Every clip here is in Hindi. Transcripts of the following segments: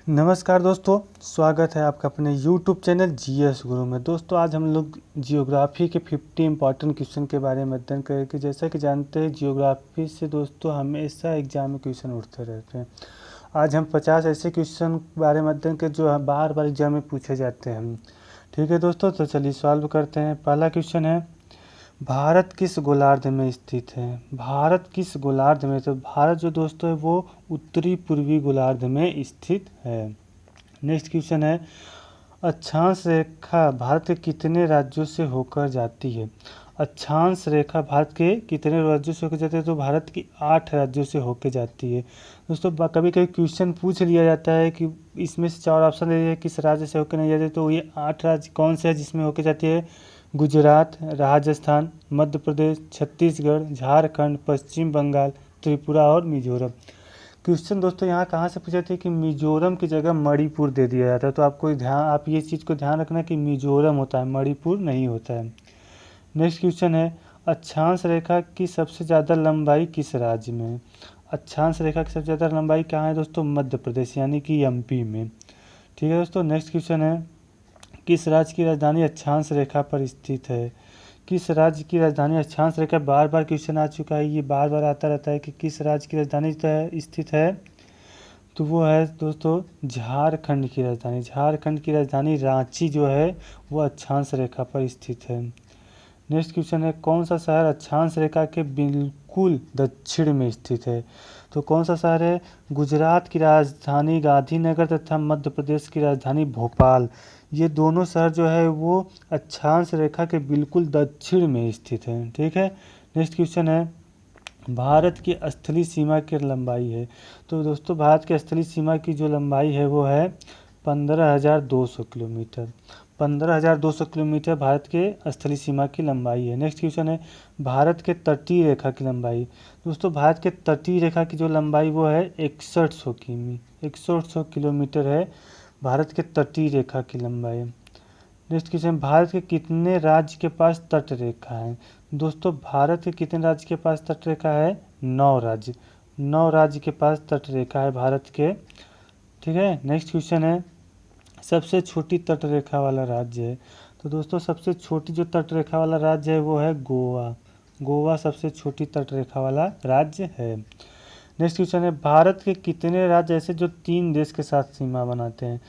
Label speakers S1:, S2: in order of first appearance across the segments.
S1: नमस्कार दोस्तों, स्वागत है आपका अपने YouTube चैनल जीएस गुरु में। दोस्तों आज हम लोग जियोग्राफी के 50 इंपॉर्टेंट क्वेश्चन के बारे में अध्ययन करेंगे। जैसा कि जानते हैं जियोग्राफी से दोस्तों हमेशा एग्जाम में क्वेश्चन उठते रहते हैं। आज हम 50 ऐसे क्वेश्चन के बारे में अध्ययन करें जो बार बार एग्जाम में पूछे जाते हैं। ठीक है दोस्तों, तो चलिए सॉल्व करते हैं। पहला क्वेश्चन है, भारत किस गोलार्ध में स्थित है? भारत किस गोलार्ध में? तो भारत जो दोस्तों है वो उत्तरी पूर्वी गोलार्ध में स्थित है। नेक्स्ट क्वेश्चन है, अक्षांश रेखा भारत के कितने राज्यों से होकर जाती है? अक्षांश रेखा भारत के कितने राज्यों से होकर जाती है? तो भारत की 8 राज्यों से होकर जाती है। दोस्तों कभी कभी क्वेश्चन पूछ लिया जाता है कि इसमें से 4 ऑप्शन दे दिए किस राज्य से होकर नहीं जाती, तो ये 8 राज्य कौन से है जिसमें होकर जाती है? गुजरात, राजस्थान, मध्य प्रदेश, छत्तीसगढ़, झारखंड, पश्चिम बंगाल, त्रिपुरा और मिजोरम। क्वेश्चन दोस्तों यहाँ कहाँ से पूछे थे कि मिजोरम की जगह मणिपुर दे दिया जाता है, तो आप ये चीज़ को ध्यान रखना कि मिजोरम होता है, मणिपुर नहीं होता है। नेक्स्ट क्वेश्चन है, अक्षांश रेखा की सबसे ज़्यादा लंबाई किस राज्य में है? अक्षांश रेखा की सबसे ज़्यादा लंबाई कहाँ है दोस्तों? मध्य प्रदेश यानी कि एमपी में। ठीक है दोस्तों, नेक्स्ट क्वेश्चन है, किस राज्य की राजधानी अक्षांश रेखा पर स्थित है? किस राज्य की राजधानी अक्षांश रेखा? बार बार क्वेश्चन आ चुका है, ये बार बार आता रहता है कि किस राज्य की राजधानी स्थित है, तो वो है दोस्तों झारखंड की राजधानी। झारखंड की राजधानी रांची जो है वो अक्षांश रेखा पर स्थित है। नेक्स्ट क्वेश्चन है, कौन सा शहर अक्षांश रेखा के बिल्कुल दक्षिण में स्थित है? तो कौन सा शहर है? गुजरात की राजधानी गांधीनगर तथा मध्य प्रदेश की राजधानी भोपाल, ये दोनों शहर जो है वो अक्षांश रेखा के बिल्कुल दक्षिण में स्थित हैं। ठीक है, नेक्स्ट क्वेश्चन है, भारत की स्थलीय सीमा की लंबाई है? तो दोस्तों भारत की स्थलीय सीमा की जो लंबाई है वो है 15,200 किलोमीटर। 15,200 किलोमीटर भारत के स्थलीय सीमा की लंबाई है। नेक्स्ट क्वेश्चन है, भारत के तटीय रेखा की लंबाई? दोस्तों भारत के तटीय रेखा की जो लंबाई वो है 6100 किमी, 6100 किलोमीटर है भारत के तटीय रेखा की लंबाई। नेक्स्ट क्वेश्चन, भारत के कितने राज्य के पास तट रेखा है? दोस्तों भारत के कितने राज्य के पास तट रेखा है? 9 राज्य। 9 राज्य के पास तट रेखा है भारत के। ठीक है, नेक्स्ट क्वेश्चन है, सबसे छोटी तट रेखा वाला राज्य है? तो दोस्तों सबसे छोटी जो तट रेखा वाला राज्य है वो है गोवा। गोवा सबसे छोटी तट रेखा वाला राज्य है। नेक्स्ट क्वेश्चन है, भारत के कितने राज्य ऐसे जो 3 देश के साथ सीमा बनाते हैं?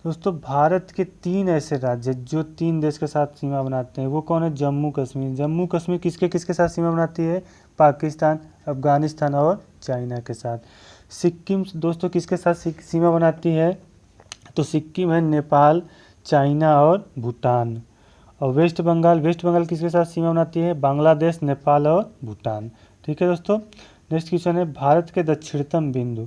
S1: दोस्तों भारत के 3 ऐसे राज्य जो 3 देश के साथ सीमा बनाते हैं, वो कौन है? जम्मू कश्मीर। जम्मू कश्मीर किसके किसके साथ सीमा बनाती है? पाकिस्तान, अफगानिस्तान और चाइना के साथ। सिक्किम दोस्तों किसके साथ सीमा बनाती है? तो सिक्किम है नेपाल, चाइना और भूटान। और वेस्ट बंगाल, वेस्ट बंगाल किसके साथ सीमा बनाती है? बांग्लादेश, नेपाल और भूटान। ठीक है दोस्तों, नेक्स्ट क्वेश्चन है, भारत के दक्षिणतम बिंदु?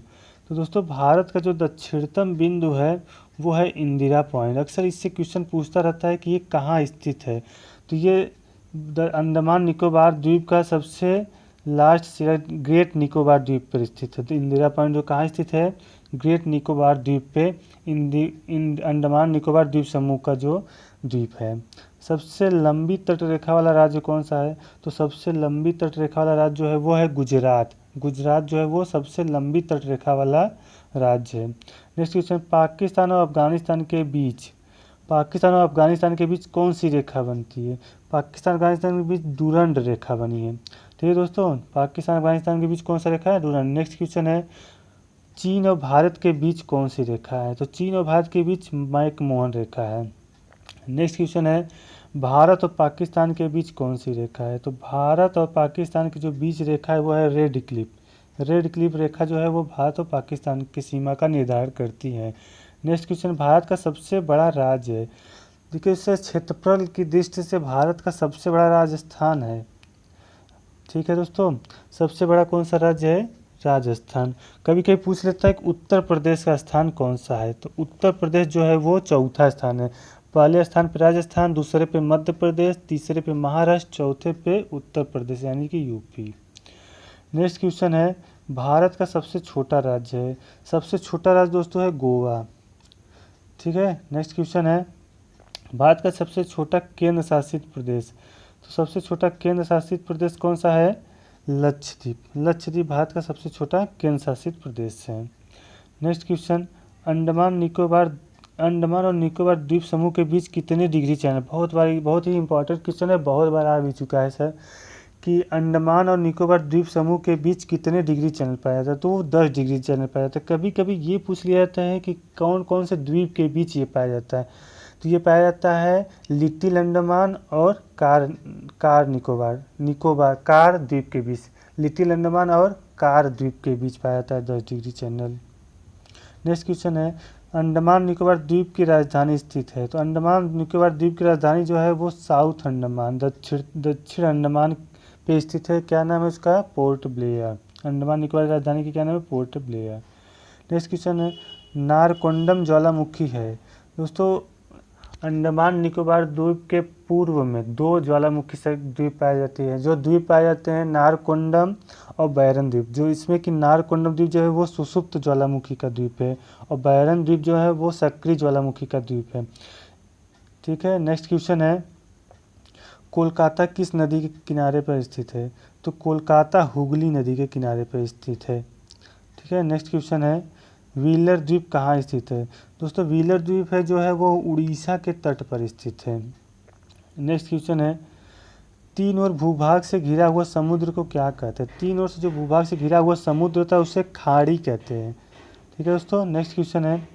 S1: तो दोस्तों भारत का जो दक्षिणतम बिंदु है वो है इंदिरा पॉइंट। अक्सर इससे क्वेश्चन पूछता रहता है कि ये कहाँ स्थित है, तो ये अंडमान निकोबार द्वीप का सबसे लास्ट सिरा ग्रेट निकोबार द्वीप पर स्थित है। तो इंदिरा पॉइंट जो कहाँ स्थित है? ग्रेट निकोबार द्वीप पे, अंडमान निकोबार द्वीप समूह का जो द्वीप है। सबसे लंबी तटरेखा वाला राज्य कौन सा है? तो सबसे लंबी तटरेखा वाला राज्य जो है वो है गुजरात। गुजरात जो है वो सबसे लंबी तटरेखा वाला राज्य है। नेक्स्ट क्वेश्चन, पाकिस्तान और अफगानिस्तान के बीच, पाकिस्तान और अफगानिस्तान के बीच कौन सी रेखा बनती है? पाकिस्तान अफगानिस्तान के बीच डूरंड रेखा बनी है। ठीक है दोस्तों, पाकिस्तान अफगानिस्तान के बीच कौन सा रेखा है? डूरंड। नेक्स्ट क्वेश्चन है, चीन और भारत के बीच कौन सी रेखा है? तो चीन और भारत के बीच मैकमोहन रेखा है। नेक्स्ट क्वेश्चन है, भारत और पाकिस्तान के बीच कौन सी रेखा है? तो भारत और पाकिस्तान की जो बीच रेखा है वो है रेड क्लिफ। रेड क्लिफ रेखा जो है वो भारत और पाकिस्तान की सीमा का निर्धारण करती है। नेक्स्ट क्वेश्चन, भारत का सबसे बड़ा राज्य है? देखिए इससे क्षेत्रफल की दृष्टि से भारत का सबसे बड़ा राजस्थान है। ठीक है दोस्तों, सबसे बड़ा कौन सा राज्य है? राजस्थान। कभी कभी पूछ लेता है कि उत्तर प्रदेश का स्थान कौन सा है? तो उत्तर प्रदेश जो है वो चौथा स्थान है। पहले स्थान पे राजस्थान, दूसरे पे मध्य प्रदेश, तीसरे पे महाराष्ट्र, चौथे पे उत्तर प्रदेश यानी कि यूपी। नेक्स्ट क्वेश्चन है, भारत का सबसे छोटा राज्य है? सबसे छोटा राज्य दोस्तों है गोवा। ठीक है, नेक्स्ट क्वेश्चन है, भारत का सबसे छोटा केंद्र शासित प्रदेश? तो सबसे छोटा केंद्र शासित प्रदेश कौन सा है? लक्षद्वीप। लक्षद्वीप भारत का सबसे छोटा केंद्र शासित प्रदेश है। नेक्स्ट क्वेश्चन, अंडमान और निकोबार द्वीप समूह के बीच कितने डिग्री चैनल, बहुत ही इंपॉर्टेंट क्वेश्चन है, बहुत बार आ भी चुका है सर, कि अंडमान और निकोबार द्वीप समूह के बीच कितने डिग्री चैनल पाया जाता है, तो वो 10 डिग्री चैनल पाया जाता है। कभी कभी ये पूछ लिया जाता है कि कौन कौन से द्वीप के बीच ये पाया जाता है, तो ये पाया जाता है लिटिल अंडमान और कार द्वीप के बीच, लिटिल अंडमान और कार द्वीप के बीच पाया जाता है 10 डिग्री चैनल। नेक्स्ट क्वेश्चन है, अंडमान निकोबार द्वीप की राजधानी स्थित है, तो अंडमान निकोबार द्वीप की राजधानी जो है वो साउथ अंडमान, दक्षिण अंडमान पे स्थित है। क्या नाम है उसका? Port Blair. अंडमान निकोबार की राजधानी की क्या नाम है? Port Blair. नेक्स्ट क्वेश्चन है, नारकोंडम ज्वालामुखी है। दोस्तों अंडमान निकोबार द्वीप के पूर्व में 2 ज्वालामुखी से द्वीप पाए जाते हैं। जो द्वीप पाए जाते हैं नारकोंडम और बैरन द्वीप, जो इसमें कि नारकोंडम द्वीप जो है वो सुषुप्त ज्वालामुखी का द्वीप है और बैरन द्वीप जो है वो सक्रिय ज्वालामुखी का द्वीप है। ठीक है। नेक्स्ट क्वेश्चन है, कोलकाता किस नदी के किनारे पर स्थित है, तो कोलकाता हुगली नदी के किनारे पर स्थित है। ठीक है। नेक्स्ट क्वेश्चन है, व्हीलर द्वीप कहाँ स्थित है। दोस्तों व्हीलर द्वीप है जो है वो उड़ीसा के तट पर स्थित है। नेक्स्ट क्वेश्चन है, 3 ओर भूभाग से घिरा हुआ समुद्र को क्या कहते हैं। 3 ओर से जो भूभाग से घिरा हुआ समुद्र होता है उसे खाड़ी कहते हैं। ठीक है दोस्तों। नेक्स्ट क्वेश्चन है,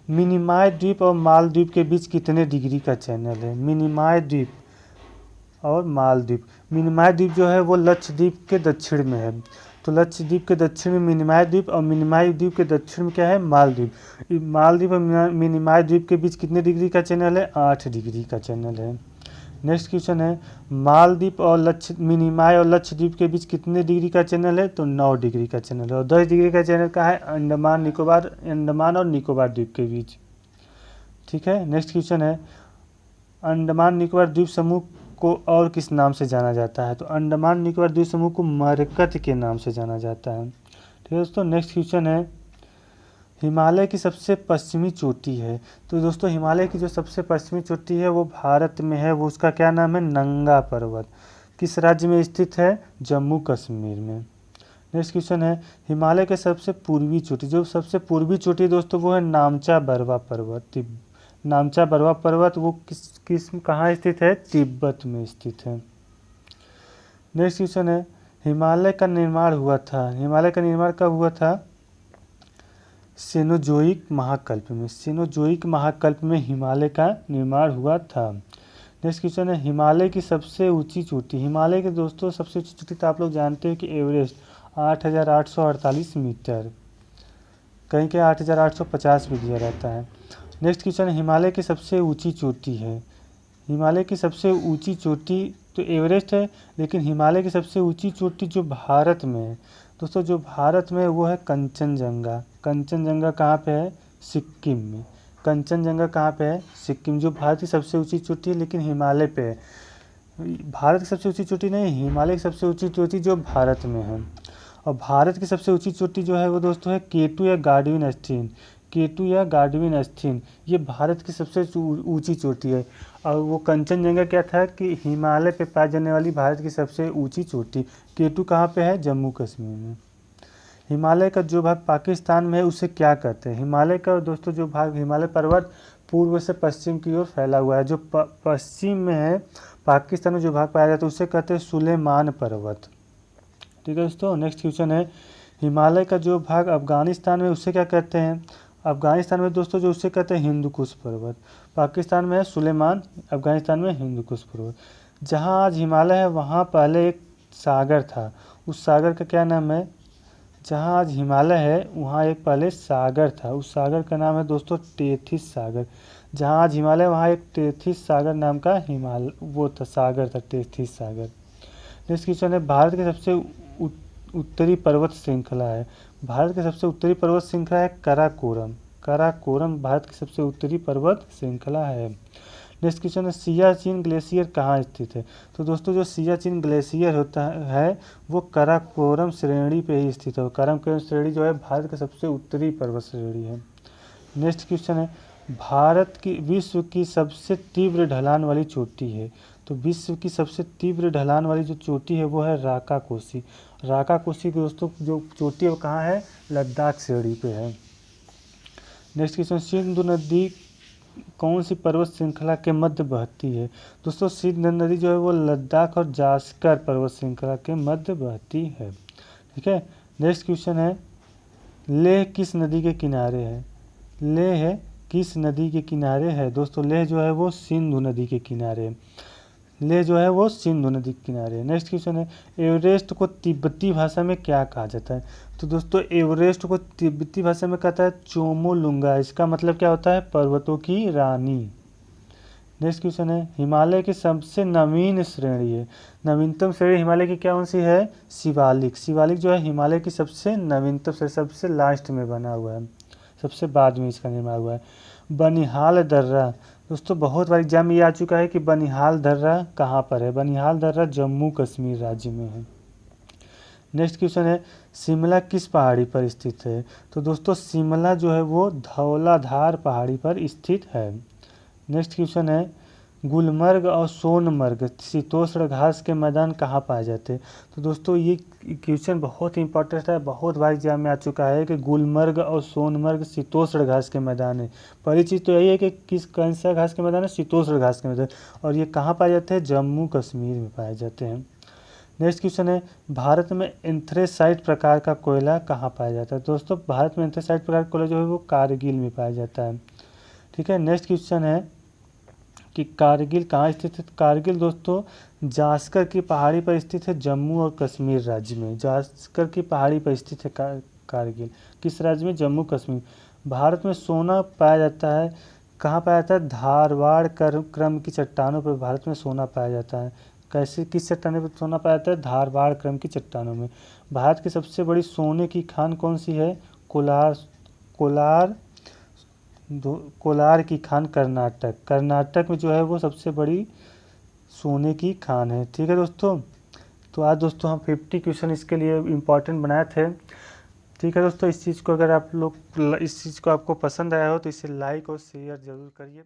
S1: मिनिमाय द्वीप और मालद्वीप के बीच कितने डिग्री का चैनल है। मिनिमाय द्वीप और मालद्वीप, मिनिमाय द्वीप जो है वो लक्षद्वीप के दक्षिण में है, तो लक्षद्वीप के दक्षिण में मिनिमाय द्वीप और मिनिमाय द्वीप के दक्षिण में क्या है? मालद्वीप। मालद्वीप और मिनिमाय द्वीप के बीच कितने डिग्री का चैनल है? 8 डिग्री का चैनल है। नेक्स्ट क्वेश्चन है, मालद्वीप और मिनिमाय और लक्षद्वीप के बीच कितने डिग्री का चैनल है, तो 9 डिग्री का चैनल है। और 10 डिग्री का चैनल का है अंडमान और निकोबार द्वीप के बीच। ठीक है। नेक्स्ट क्वेश्चन है, अंडमान निकोबार द्वीप समूह को और किस नाम से जाना जाता है, तो अंडमान निकोबार द्वीप समूह को मरकत के नाम से जाना जाता है। ठीक है दोस्तों। नेक्स्ट क्वेश्चन है, हिमालय की सबसे पश्चिमी चोटी है, तो दोस्तों हिमालय की जो सबसे पश्चिमी चोटी है वो भारत में है, वो उसका क्या नाम है? नंगा पर्वत। किस राज्य में स्थित है? जम्मू कश्मीर में। नेक्स्ट क्वेश्चन है, हिमालय के सबसे पूर्वी चोटी, जो सबसे पूर्वी चोटी दोस्तों वो है नामचा बरवा पर्वत। नामचा बरवा पर्वत वो कहाँ स्थित है? तिब्बत में स्थित है। नेक्स्ट क्वेश्चन है, हिमालय का निर्माण कब हुआ था? सेनोजोइक महाकल्प में। सेनोजोइक महाकल्प में हिमालय का निर्माण हुआ था। नेक्स्ट क्वेश्चन है, हिमालय की सबसे ऊंची चोटी। हिमालय के दोस्तों सबसे ऊंची चोटी तो आप लोग जानते हैं कि एवरेस्ट 8,848 मीटर, कहीं के 8,850 भी दिया रहता है। नेक्स्ट क्वेश्चन है, हिमालय की सबसे ऊंची चोटी है। हिमालय की सबसे ऊंची चोटी तो एवरेस्ट है, लेकिन हिमालय की सबसे ऊंची चोटी जो भारत में है दोस्तों, जो भारत में वो है कंचनजंगा। कंचनजंगा कहाँ पे है? सिक्किम में। कंचनजंगा कहाँ पे है? सिक्किम। जो भारत की सबसे ऊंची चोटी है लेकिन हिमालय पे है। भारत की सबसे ऊंची चोटी नहीं, हिमालय की सबसे ऊंची चोटी जो भारत में है। और भारत की सबसे ऊंची चोटी जो है वो दोस्तों है केटू या गार्डविन स्टीन। ये भारत की सबसे ऊंची चोटी है। और वो कंचनजंगा क्या था कि हिमालय पे पाई जाने वाली भारत की सबसे ऊंची चोटी। केटू कहाँ पे है? जम्मू कश्मीर में। हिमालय का जो भाग पाकिस्तान में है उसे क्या कहते हैं? हिमालय का दोस्तों जो भाग, हिमालय पर्वत पूर्व से पश्चिम की ओर फैला हुआ है, जो पश्चिम में है पाकिस्तान में जो भाग पाया जाता है उसे कहते हैं सुलेमान पर्वत। ठीक है दोस्तों। नेक्स्ट क्वेश्चन है, हिमालय का जो भाग अफगानिस्तान में उसे क्या कहते हैं? अफगानिस्तान में दोस्तों जो उसे कहते हैं हिंदुकुश पर्वत। पाकिस्तान में है सुलेमान, अफगानिस्तान में हिंदुकुश पर्वत। जहाँ आज हिमालय है वहाँ पहले एक सागर था, उस सागर का क्या नाम है? जहाँ आज हिमालय है वहाँ एक पहले सागर था, उस सागर का नाम है दोस्तों टेथिस सागर। जहाँ आज हिमालय वहाँ एक टेथिस सागर नाम का सागर था, टेथिस सागर। नेक्स्ट क्वेश्चन है, भारत की सबसे उत्तरी पर्वत श्रृंखला है। भारत की सबसे उत्तरी पर्वत श्रृंखला है काराकोरम भारत की सबसे उत्तरी पर्वत श्रृंखला है। नेक्स्ट क्वेश्चन है, सियाचिन ग्लेशियर कहाँ स्थित है? तो दोस्तों जो सियाचिन ग्लेशियर होता है वो काराकोरम श्रेणी पे ही स्थित है। काराकोरम श्रेणी जो है भारत की सबसे उत्तरी पर्वत श्रेणी है। नेक्स्ट क्वेश्चन है, भारत की विश्व की सबसे तीव्र ढलान वाली चोटी है। तो विश्व की सबसे तीव्र ढलान वाली जो चोटी है वो है राकाकोसी। राकाकोसी दोस्तों जो चोटी है वो कहाँ है? लद्दाख श्रेणी पे है। नेक्स्ट क्वेश्चन, सिंधु नदी कौन सी पर्वत श्रृंखला के मध्य बहती है? दोस्तों सिंधु नदी जो है वो लद्दाख और जास्कर पर्वत श्रृंखला के मध्य बहती है। ठीक है। नेक्स्ट क्वेश्चन है, लेह किस नदी के किनारे है? लेह किस नदी के किनारे है? दोस्तों लेह जो है वो सिंधु नदी के किनारे है। लेह जो है वो सिंधु नदी के किनारे है। नेक्स्ट क्वेश्चन है, एवरेस्ट को तिब्बती भाषा में क्या कहा जाता है? तो दोस्तों एवरेस्ट को तिब्बती भाषा में कहता है चोमोलुंगा। इसका मतलब क्या होता है? पर्वतों की रानी। नेक्स्ट क्वेश्चन है, हिमालय की सबसे नवीन श्रेणी है। नवीनतम श्रेणी हिमालय की कौन सी है? शिवालिक। शिवालिक जो है हिमालय की सबसे नवीनतम श्रेणी, सबसे लास्ट में बना हुआ है, सबसे बाद में इसका निर्माण हुआ है। बनिहाल दर्रा, दोस्तों बहुत बार एग्जाम में ये आ चुका है कि बनिहाल दर्रा कहाँ पर है? बनिहाल दर्रा जम्मू कश्मीर राज्य में है। नेक्स्ट क्वेश्चन है, शिमला किस पहाड़ी पर स्थित है? तो दोस्तों शिमला जो है वो धौलाधार पहाड़ी पर स्थित है। नेक्स्ट क्वेश्चन है, गुलमर्ग और सोनमर्ग शीतोष्ण घास के मैदान कहाँ पाए जाते हैं? तो दोस्तों ये क्वेश्चन बहुत ही इंपॉर्टेंट है, बहुत बार एग्जाम में आ चुका है कि गुलमर्ग और सोनमर्ग शीतोष्ण घास के मैदान है। पहली चीज़ तो यही है कि किस कौन सा घास के मैदान है? शीतोष्ण घास के मैदान। और ये कहाँ पाए जाते हैं? जम्मू कश्मीर में पाए जाते हैं। नेक्स्ट क्वेश्चन है, भारत में एंथ्रेसाइट प्रकार का कोयला कहाँ पाया जाता है? दोस्तों भारत में एंथ्रेसाइट प्रकार का कोयला जो है वो कारगिल में पाया जाता है। ठीक है। नेक्स्ट क्वेश्चन है कि कारगिल कहाँ स्थित है? कारगिल दोस्तों जास्कर की पहाड़ी पर स्थित है, जम्मू और कश्मीर राज्य में। जास्कर की पहाड़ी पर स्थित है कारगिल, किस राज्य में? जम्मू कश्मीर। भारत में सोना पाया जाता है, कहाँ पाया जाता है? धारवाड़ क्रम की चट्टानों पर भारत में सोना पाया जाता है। कैसे, किस चट्टानों पर सोना पाया जाता है? धारवाड़ क्रम की चट्टानों में। भारत की सबसे बड़ी सोने की खान कौन सी है? कोलार की खान कर्नाटक। कर्नाटक में जो है वो सबसे बड़ी सोने की खान है। ठीक है दोस्तों, तो आज दोस्तों हम 50 क्वेश्चन इसके लिए इम्पोर्टेंट बनाए थे। ठीक है दोस्तों, इस चीज़ को अगर आप लोग इस चीज़ को आपको पसंद आया हो तो इसे लाइक और शेयर ज़रूर करिए।